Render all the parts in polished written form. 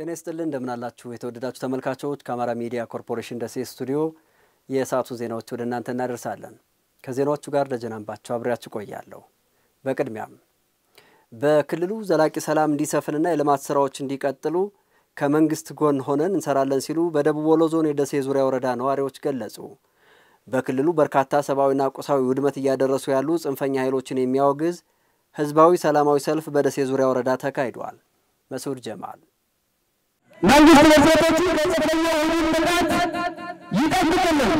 ጤና ይስጥልን እንደምን አላችሁ የተወደዳችሁ ተመልካቾች ከአማራ ሚዲያ ኮርፖሬሽን ደሴ ስቱዲዮ የሰዓቱ ዜናዎች ወደ እናንተ እናደርሳለን ከዜናዎቹ ጋር ደጀናንባቸው አብሬያችሁ ቆያለሁ በቅድሚያም በክልሉ ዘላቂ ሰላም እንዲሰፍንና የልማት ስራዎች እንዲቀጥሉ ከመንግስት ጎን ሆነን እንሰራለን ሲሉ በደቡብ ወሎ ዞን የደሴ ዙሪያ ወረዳ ነዋሪዎች ገለጹ በክልሉ በርካታ ሰብአዊና ቁሳዊ ውድመት እያደረሱ ያሉ ጽንፈኛ ኃይሎችን የሚያወግዝ ህዝባዊ ሰላማዊ ሰልፍ በደሴ ዙሪያ ወረዳ ተካሂዷል መስዑድ ጀማል መንግስት ለዘቶቹ ከጽንፈኛ ኃይሎች ይጠብቅልን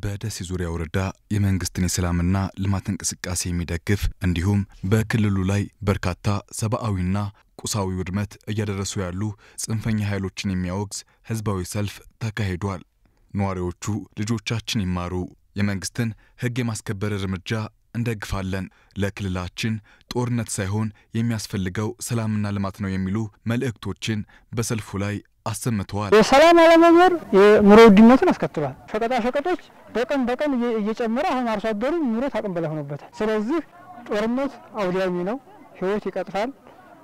በደሴ ዙሪያ ወረዳ የመንግስትን የሰላምና ልማት እንቅስቃሴ የሚደግፍ እንዲሁም በክልሉ ላይ በርካታ ሰብአዊና ቁሳዊ ውድመት እያደረሱ ያሉ ጽንፈኛ ኃይሎችን የሚያወግዝ ህዝባዊ ሰልፍ ተካሂዷል ነዋሪዎቹ ልጆቻችን ይማሩ የመንግስትን ህግ የማስከበር እርምጃ እንደግፋለን ለክልላችን ጦርነት ሳይሆን የሚያስፈልገው ሰላምና ልማት ነው የሚሉ መልእክቶችን በሰልፉ ላይ አሰምተዋል የሰላም አለመኖር የኑሮ ውድነትን አስከትሏል ሸቀጣ ሸቀጦች በቀን እየጨመረ አሁን አርሶ አደሩ ኑሮ ታቅም በላይ ሆኖበታል ስለዚህ ጦርነት አውዲያዊ ነው ህይወት ይቀጥፋል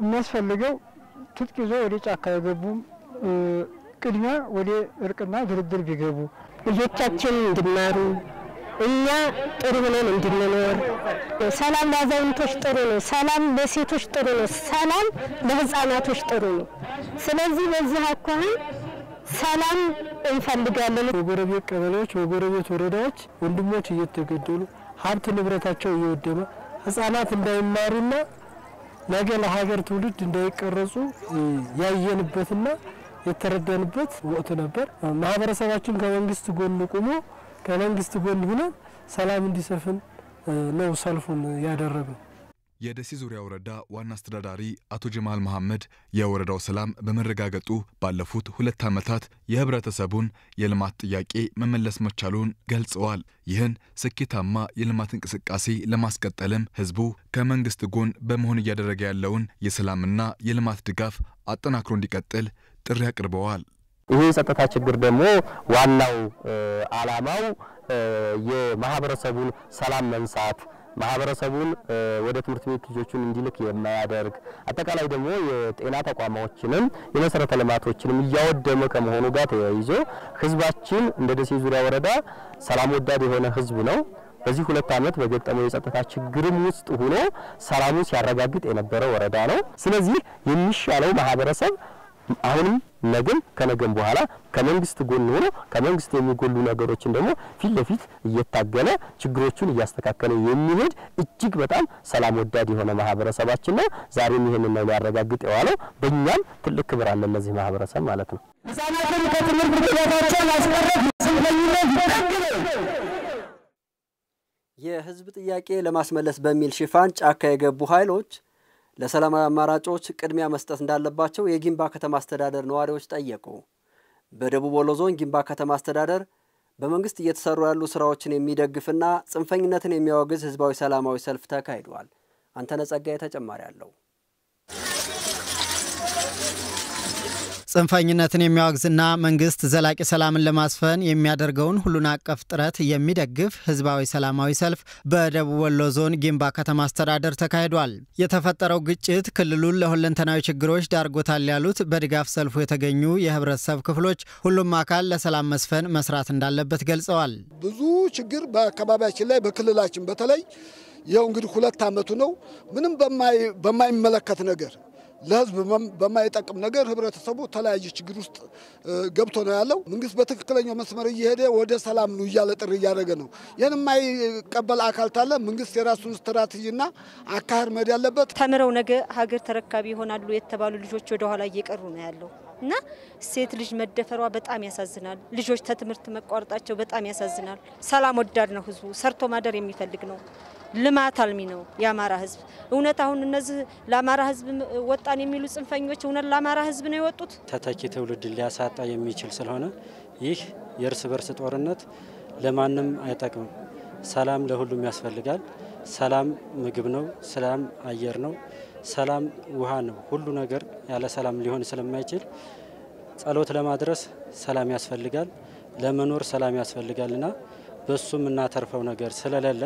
የሚያስፈልገው ትጥቅ ይዞ ወደ ጫካ የገቡ ቅድሚያ ወደ እርቅና ድርድር ቢገቡ ልጆቻችን እንዲማሩ እኛ ጥሩ ሆነን እንድንኖር ሰላም ለአዛውንቶች ጥሩ ነው ሰላም ለሴቶች ጥሩ ነው ሰላም ለህፃናቶች ጥሩ ነው ስለዚህ በዚህ አኳኋን ሰላም እንፈልጋለን በጎረቤት ቀበሌዎች በጎረቤት ወረዳዎች ወንድሞች እየተገደሉ ሀብት ንብረታቸው እየወደመ ህፃናት እንዳይማሩና ነገ ለሀገር ትውልድ እንዳይቀረጹ ያየንበትና የተረዳንበት ወቅት ነበር ማህበረሰባችን ከመንግስት ጎን ቆሞ ከመንግስት ጎን ሆነ ሰላም እንዲሰፍን ነው ሰልፉን ያደረገው የደሴ ዙሪያ ወረዳ ዋና አስተዳዳሪ አቶ ጀማል መሐመድ የወረዳው ሰላም በመረጋገጡ ባለፉት 2 ዓመታት የህብረተሰቡን የልማት ጥያቄ መመለስ መቻሉን ገልጸዋል ይህን ስኬታማ የልማት እንቅስቃሴ ለማስቀጠልም ህዝቡ ከመንግስት ጎን በመሆን እያደረገ ያለውን የሰላምና የልማት ድጋፍ አጠናክሮ እንዲቀጥል ጥሪ አቅርበዋል ይሄ የጸጥታ ችግር ደግሞ ዋናው አላማው የማህበረሰቡን ሰላም መንሳት ማህበረሰቡን ወደ ትምህርት ቤት ልጆቹን እንዲልክ የማያደርግ አጠቃላይ ደግሞ የጤና ተቋማዎችንም የመሰረተ ልማቶችንም ያወደመ ከመሆኑ ጋር ተያይዞ ህዝባችን እንደ ደሴ ዙሪያ ወረዳ ሰላም ወዳድ የሆነ ህዝብ ነው በዚህ 2 ዓመት በገጠመው የጸጥታ ችግርም ውስጥ ሆኖ ሰላሙን ሲያረጋግጥ የነበረ ወረዳ ነው ስለዚህ የሚሻለው ማህበረሰብ አሁንም ነገም ከነገም በኋላ ከመንግስት ጎን ሆኖ ከመንግስት የሚጎሉ ነገሮችን ደግሞ ፊት ለፊት እየታገለ ችግሮቹን እያስተካከለ የሚሄድ እጅግ በጣም ሰላም ወዳድ የሆነ ማህበረሰባችን ነው ዛሬም ይሄንን ነው ያረጋግጥ ያለው በእኛም ትልቅ ክብር አለ ለዚህ ማህበረሰብ ማለት ነው ህፃናትን ከትምህርት ቤታቸው ማስቀረት ጽንፈኝነት ይታገል የህዝብ ጥያቄ ለማስመለስ በሚል ሽፋን ጫካ የገቡ ኃይሎች ለሰላማዊ አማራጮች ቅድሚያ መስጠት እንዳለባቸው የጊምባ ከተማ አስተዳደር ነዋሪዎች ጠየቁ በደቡብ ወሎ ዞን ጊምባ ከተማ አስተዳደር በመንግስት እየተሰሩ ያሉ ስራዎችን የሚደግፍና ጽንፈኝነትን የሚያወግዝ ህዝባዊ ሰላማዊ ሰልፍ ተካሂዷል አንተነህ ጸጋዬ ተጨማሪ አለው ጽንፈኝነትን የሚያወግዝና መንግስት ዘላቂ ሰላምን ለማስፈን የሚያደርገውን ሁሉን አቀፍ ጥረት የሚደግፍ ህዝባዊ ሰላማዊ ሰልፍ በደቡብ ወሎ ዞን ጊምባ ከተማ አስተዳደር ተካሂዷል የተፈጠረው ግጭት ክልሉን ለሁለንተናዊ ችግሮች ዳርጎታል ያሉት በድጋፍ ሰልፉ የተገኙ የህብረተሰብ ክፍሎች ሁሉም አካል ለሰላም መስፈን መስራት እንዳለበት ገልጸዋል ብዙ ችግር በአካባቢያችን ላይ በክልላችን በተለይ ይሄው እንግዲህ 2 ዓመቱ ነው ምንም በማይመለከት ነገር ለህዝብ በማይጠቅም ነገር ህብረተሰቡ ተለያየ ችግር ውስጥ ገብቶ ነው ያለው መንግስት በትክክለኛው መስመር እየሄደ ወደ ሰላም ነው ያለ ጥሪ ያደረገ ነው ይሄን የማይቀበል አካል ታለ መንግስት የራሱን ስትራቴጂና አካሄድ መድ ያለበት ተምረው ነገ ሀገር ተረካቢ ይሆናሉ የተባሉ ልጆች ወደ ኋላ እየቀሩ ነው ያለው እና ሴት ልጅ መደፈሯ በጣም ያሳዝናል ልጆች ተትምህርት መቋረጣቸው በጣም ያሳዝናል ሰላም ወዳድ ነው ህዝቡ ሰርቶ ማደር የሚፈልግ ነው ልማት አልሚ ነው ያማራ ህዝብ እውነት አሁን እነዚህ ለአማራ ህዝብ ወጣን የሚሉ ጽንፈኞች እውነት ለአማራ ህዝብ ነው የወጡት ተተኪ ትውልድ ሊያሳጣ የሚችል ስለሆነ ይህ የርስ በርስ ጦርነት ለማንም አይጠቅም ሰላም ለሁሉም ያስፈልጋል ሰላም ምግብ ነው ሰላም አየር ነው ሰላም ውሃ ነው ሁሉ ነገር ያለ ሰላም ሊሆን ስለማይችል ጸሎት ለማድረስ ሰላም ያስፈልጋል ለመኖር ሰላም ያስፈልጋልና በሱም እናተርፈው ነገር ስለሌለ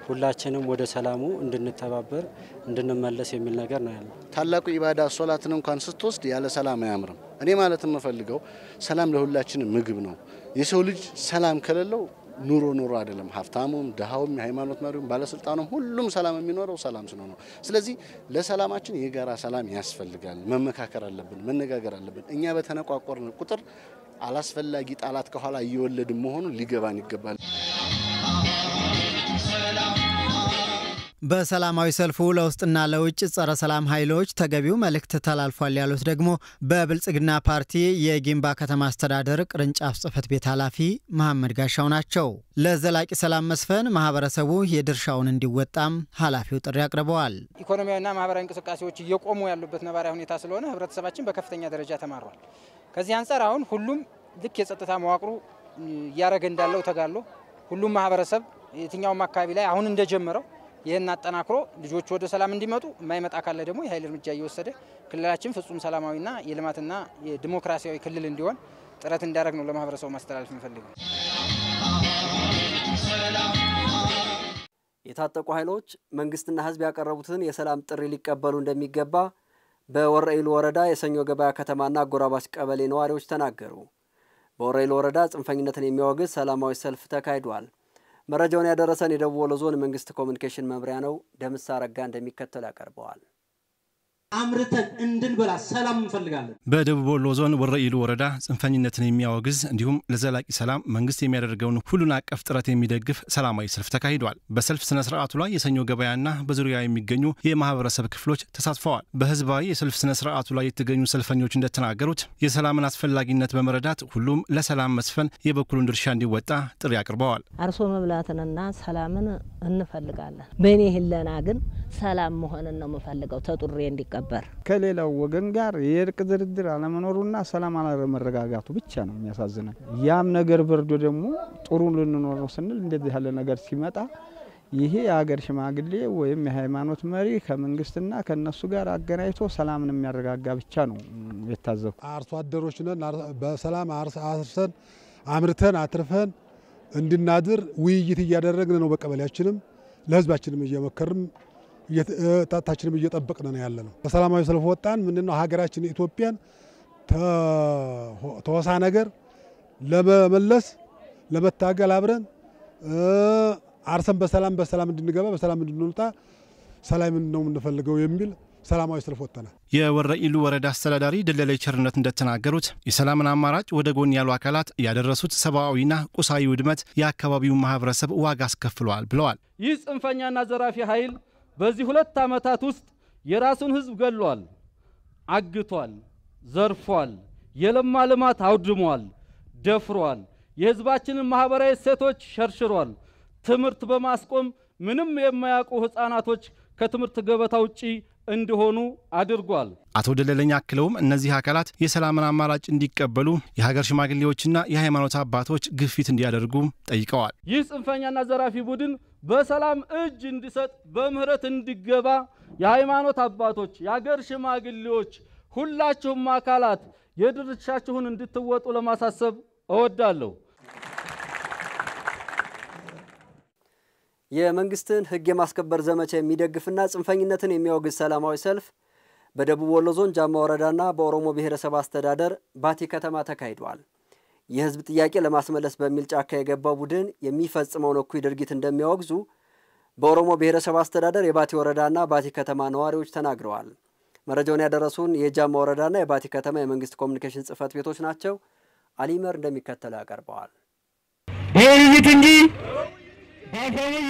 ሁላችንም ወደ ሰላሙ እንድንተባበር እንድንመለስ የሚል ነገር ነው ያለው። ታላቁ ኢባዳ ሶላትን እንኳን ስትወስድ ያለ ሰላም አያምርም። እኔ ማለት የምፈልገው ሰላም ለሁላችንም ምግብ ነው። የሰው ልጅ ሰላም ከሌለው ኑሮ አይደለም። ሀብታሙም ደሃውም የሃይማኖት መሪውም ባለስልጣኑም ሁሉም ሰላም የሚኖረው ሰላም ስለሆነ ስለዚህ ለሰላማችን የጋራ ሰላም ያስፈልጋል። መመካከር አለብን፣ መነጋገር አለብን። እኛ በተነቋቆርን ቁጥር አላስፈላጊ ጣላት ከኋላ እየወለድን መሆኑን ሊገባን ይገባል። በሰላማዊ ሰልፉ ለውስጥና ለውጭ ጸረ ሰላም ኃይሎች ተገቢው መልእክት ተላልፏል ያሉት ደግሞ በብልጽግና ፓርቲ የጊምባ ከተማ አስተዳደር ቅርንጫፍ ጽሕፈት ቤት ኃላፊ መሐመድ ጋሻው ናቸው። ለዘላቂ ሰላም መስፈን ማህበረሰቡ የድርሻውን እንዲወጣም ኃላፊው ጥሪ አቅርበዋል። ኢኮኖሚያዊና ማህበራዊ እንቅስቃሴዎች እየቆሙ ያሉበት ነባራዊ ሁኔታ ስለሆነ ህብረተሰባችን በከፍተኛ ደረጃ ተማሯል። ከዚህ አንፃር አሁን ሁሉም ልክ የጸጥታ መዋቅሩ ያረገ እንዳለው ተጋሎ ሁሉም ማህበረሰብ የትኛውም አካባቢ ላይ አሁን እንደጀመረው ይሄን አጠናክሮ ልጆች ወደ ሰላም እንዲመጡ የማይመጣ ካለ ደግሞ የኃይል እርምጃ እየወሰደ ክልላችን ፍጹም ሰላማዊና የልማትና የዲሞክራሲያዊ ክልል እንዲሆን ጥረት እንዲያደርግ ነው ለማህበረሰቡ ማስተላለፍ እንፈልጋለን። የታጠቁ ኃይሎች መንግስትና ህዝብ ያቀረቡትን የሰላም ጥሪ ሊቀበሉ እንደሚገባ በወረኢሉ ወረዳ የሰኞ ገበያ ከተማና አጎራባች ቀበሌ ነዋሪዎች ተናገሩ። በወረኢሉ ወረዳ ጽንፈኝነትን የሚያወግዝ ሰላማዊ ሰልፍ ተካሂዷል። መረጃውን ያደረሰን የደቡብ ወሎ ዞን መንግስት ኮሙኒኬሽን መምሪያ ነው። ደምሳ ረጋ እንደሚከተል ያቀርበዋል። አምርተን እንድንበላ ሰላም እንፈልጋለን። በደቡብ ወሎ ዞን ወረኢሉ ወረዳ ጽንፈኝነትን የሚያወግዝ እንዲሁም ለዘላቂ ሰላም መንግስት የሚያደርገውን ሁሉን አቀፍ ጥረት የሚደግፍ ሰላማዊ ሰልፍ ተካሂዷል። በሰልፍ ስነ ስርዓቱ ላይ የሰኞ ገበያና በዙሪያ የሚገኙ የማህበረሰብ ክፍሎች ተሳትፈዋል። በህዝባዊ የሰልፍ ስነ ስርዓቱ ላይ የተገኙ ሰልፈኞች እንደተናገሩት የሰላምን አስፈላጊነት በመረዳት ሁሉም ለሰላም መስፈን የበኩሉን ድርሻ እንዲወጣ ጥሪ አቅርበዋል። አርሶ መብላትንና ሰላምን እንፈልጋለን። በእኔ ህለና ግን ሰላም መሆንን ነው የምፈልገው ተጥሬ እንዲቀበል ከሌላው ወገን ጋር የእርቅ ድርድር አለመኖሩና ሰላም አለመረጋጋቱ ብቻ ነው የሚያሳዝነው። ያም ነገር በርዶ ደግሞ ጥሩ ልንኖር ነው ስንል እንደዚህ ያለ ነገር ሲመጣ ይሄ የሀገር ሽማግሌ ወይም የሃይማኖት መሪ ከመንግስትና ከነሱ ጋር አገናኝቶ ሰላምን የሚያረጋጋ ብቻ ነው የታዘብኩ። አርሶ አደሮች ነን። በሰላም አርሰን አምርተን አትርፈን እንድናድር ውይይት እያደረግን ነው። በቀበሌያችንም ለህዝባችንም እየመከርን ታታችንም እየጠበቅን ነው ያለነው። በሰላማዊ ሰልፍ ወጣን። ምንድነው ሀገራችን ኢትዮጵያን ተወሳ ነገር ለመመለስ ለመታገል አብረን አርሰን በሰላም እንድንገባ በሰላም እንድንወጣ ሰላም ነው የምንፈልገው የሚል ሰላማዊ ሰልፍ ወጣናል። የወረኢሉ ወረዳ አስተዳዳሪ ደለለይ ቸርነት እንደተናገሩት የሰላምን አማራጭ ወደ ጎን ያሉ አካላት ያደረሱት ሰብአዊና ቁሳዊ ውድመት የአካባቢው ማህበረሰብ ዋጋ አስከፍሏል ብለዋል። ይህ ጽንፈኛና ዘራፊ ኃይል በዚህ 2 ዓመታት ውስጥ የራሱን ህዝብ ገሏል፣ አግቷል፣ ዘርፏል፣ የለማ ልማት አውድሟል፣ ደፍሯል፣ የህዝባችንን ማህበራዊ እሴቶች ሸርሽሯል። ትምህርት በማስቆም ምንም የማያውቁ ህፃናቶች ከትምህርት ገበታ ውጪ እንዲሆኑ አድርጓል። አቶ ደለለኝ አክለውም እነዚህ አካላት የሰላምን አማራጭ እንዲቀበሉ የሀገር ሽማግሌዎችና የሃይማኖት አባቶች ግፊት እንዲያደርጉ ጠይቀዋል። ይህ ጽንፈኛና ዘራፊ ቡድን በሰላም እጅ እንዲሰጥ በምህረት እንዲገባ የሃይማኖት አባቶች፣ የሀገር ሽማግሌዎች ሁላችሁም አካላት የድርሻችሁን እንድትወጡ ለማሳሰብ እወዳለሁ። የመንግስትን ህግ የማስከበር ዘመቻ የሚደግፍና ጽንፈኝነትን የሚያወግዝ ሰላማዊ ሰልፍ በደቡብ ወሎ ዞን ጃማ ወረዳና በኦሮሞ ብሔረሰብ አስተዳደር ባቲ ከተማ ተካሂዷል። የህዝብ ጥያቄ ለማስመለስ በሚል ጫካ የገባው ቡድን የሚፈጽመውን እኩይ ድርጊት እንደሚያወግዙ በኦሮሞ ብሔረሰብ አስተዳደር የባቲ ወረዳና ባቲ ከተማ ነዋሪዎች ተናግረዋል። መረጃውን ያደረሱን የጃማ ወረዳና የባቲ ከተማ የመንግስት ኮሙኒኬሽን ጽሕፈት ቤቶች ናቸው። አሊመር እንደሚከተለው ያቀርበዋል። በውይይት እንጂ ባፈሙዝ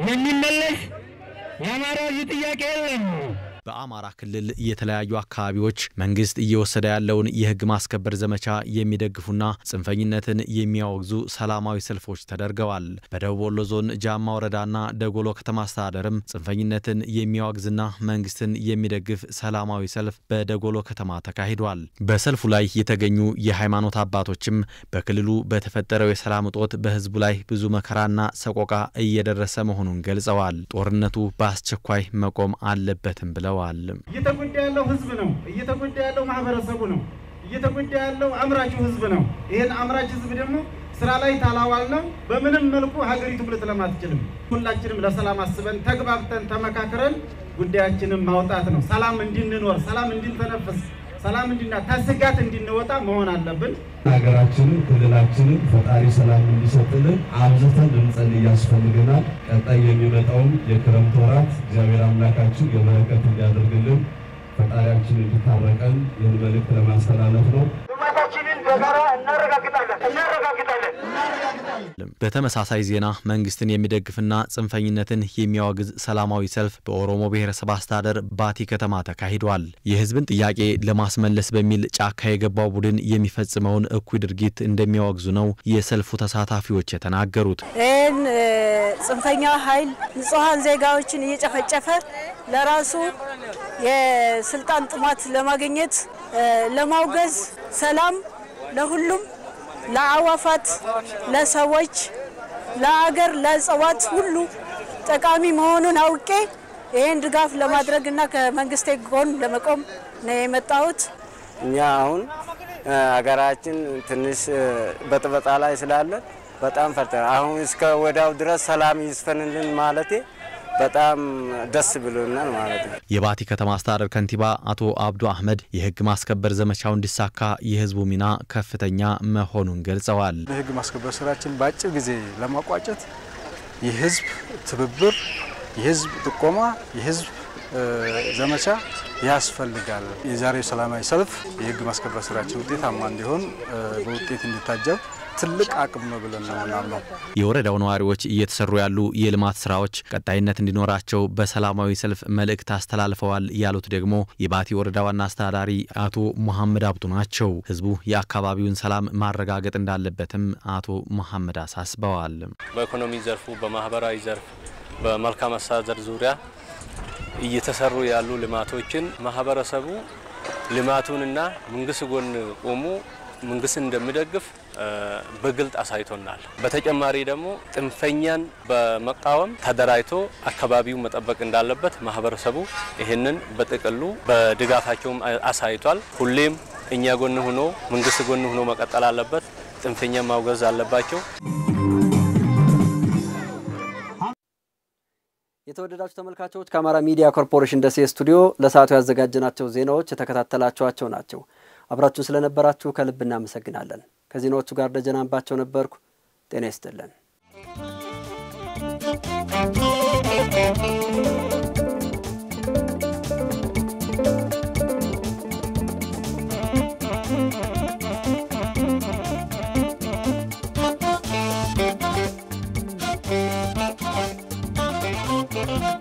የሚመለስ የአማራ ህዝብ ጥያቄ የለም። በአማራ ክልል የተለያዩ አካባቢዎች መንግስት እየወሰደ ያለውን የህግ ማስከበር ዘመቻ የሚደግፉና ጽንፈኝነትን የሚያወግዙ ሰላማዊ ሰልፎች ተደርገዋል። በደቡብ ወሎ ዞን ጃማ ወረዳና ደጎሎ ከተማ አስተዳደርም ጽንፈኝነትን የሚያወግዝና መንግስትን የሚደግፍ ሰላማዊ ሰልፍ በደጎሎ ከተማ ተካሂዷል። በሰልፉ ላይ የተገኙ የሃይማኖት አባቶችም በክልሉ በተፈጠረው የሰላም እጦት በህዝቡ ላይ ብዙ መከራና ሰቆቃ እየደረሰ መሆኑን ገልጸዋል። ጦርነቱ በአስቸኳይ መቆም አለበትም ብለው እየተጎዳ ያለው ህዝብ ነው። እየተጎዳ ያለው ማህበረሰቡ ነው። እየተጎዳ ያለው አምራቹ ህዝብ ነው። ይሄን አምራች ህዝብ ደግሞ ስራ ላይ ታላዋልነው በምንም መልኩ ሀገሪቱ ልትለማ አትችልም። ሁላችንም ለሰላም አስበን ተግባብተን ተመካክረን ጉዳያችንን ማውጣት ነው። ሰላም እንድንኖር፣ ሰላም እንድንተነፍስ፣ ሰላም ተስጋት እንድንወጣ መሆን አለብን። ሀገራችንን ክልላችንን ፈጣሪ ሰላም እንዲሰጥልን አብዝተን እንጸልይ ያስፈልገናል። ቀጣይ የሚመጣው የክረምት ወራት እግዚአብሔር አምላካችን የበረከት እንዲያደርግልን ፈጣሪያችን እንዲታረቀን ይህን መልእክት ለማስተላለፍ ነው። በተመሳሳይ ዜና መንግስትን የሚደግፍና ጽንፈኝነትን የሚያወግዝ ሰላማዊ ሰልፍ በኦሮሞ ብሔረሰብ አስተዳደር ባቲ ከተማ ተካሂዷል። የህዝብን ጥያቄ ለማስመለስ በሚል ጫካ የገባው ቡድን የሚፈጽመውን እኩይ ድርጊት እንደሚያወግዙ ነው የሰልፉ ተሳታፊዎች የተናገሩት። ጽንፈኛ ኃይል ንጹሃን ዜጋዎችን እየጨፈጨፈ ለራሱ የስልጣን ጥማት ለማግኘት ለማውገዝ ሰላም ለሁሉም ለአዋፋት ለሰዎች ለአገር ለእጽዋት ሁሉ ጠቃሚ መሆኑን አውቄ ይሄን ድጋፍ ለማድረግና ከመንግስት ጎን ለመቆም ነው የመጣሁት። እኛ አሁን አገራችን ትንሽ በጥበጣ ላይ ስላለ በጣም ፈርተናል። አሁን እስከ ወዳው ድረስ ሰላም ይስፈንልን ማለቴ በጣም ደስ ብሎናል ማለት ነው። የባቲ ከተማ አስተዳደር ከንቲባ አቶ አብዱ አህመድ የህግ ማስከበር ዘመቻው እንዲሳካ የህዝቡ ሚና ከፍተኛ መሆኑን ገልጸዋል። የህግ ማስከበር ስራችን በአጭር ጊዜ ለማቋጨት የህዝብ ትብብር፣ የህዝብ ጥቆማ፣ የህዝብ ዘመቻ ያስፈልጋል። የዛሬው ሰላማዊ ሰልፍ የህግ ማስከበር ስራችን ውጤታማ እንዲሆን በውጤት እንዲታጀብ ትልቅ አቅም ነው ብለን ነው። የወረዳው ነዋሪዎች እየተሰሩ ያሉ የልማት ስራዎች ቀጣይነት እንዲኖራቸው በሰላማዊ ሰልፍ መልእክት አስተላልፈዋል ያሉት ደግሞ የባቲ ወረዳ ዋና አስተዳዳሪ አቶ መሐመድ አብዱ ናቸው። ህዝቡ የአካባቢውን ሰላም ማረጋገጥ እንዳለበትም አቶ መሐመድ አሳስበዋል። በኢኮኖሚ ዘርፉ፣ በማህበራዊ ዘርፍ፣ በመልካም አስተዳደር ዙሪያ እየተሰሩ ያሉ ልማቶችን ማህበረሰቡ ልማቱንና መንግስት ጎን ቆሞ መንግስት እንደሚደግፍ በግልጥ አሳይቶናል። በተጨማሪ ደግሞ ጽንፈኛን በመቃወም ተደራጅቶ አካባቢው መጠበቅ እንዳለበት ማህበረሰቡ ይሄንን በጥቅሉ በድጋፋቸውም አሳይቷል። ሁሌም እኛ ጎን ሆኖ መንግስት ጎን ሆኖ መቀጠል አለበት። ጽንፈኛ ማውገዝ አለባቸው። የተወደዳችሁ ተመልካቾች ከአማራ ሚዲያ ኮርፖሬሽን ደሴ ስቱዲዮ ለሰዓቱ ያዘጋጀናቸው ዜናዎች የተከታተላችኋቸው ናቸው። አብራችሁ ስለነበራችሁ ከልብ እናመሰግናለን። ከዜናዎቹ ጋር ደጀናንባቸው ነበርኩ። ጤና ይስጥልን። Thank you.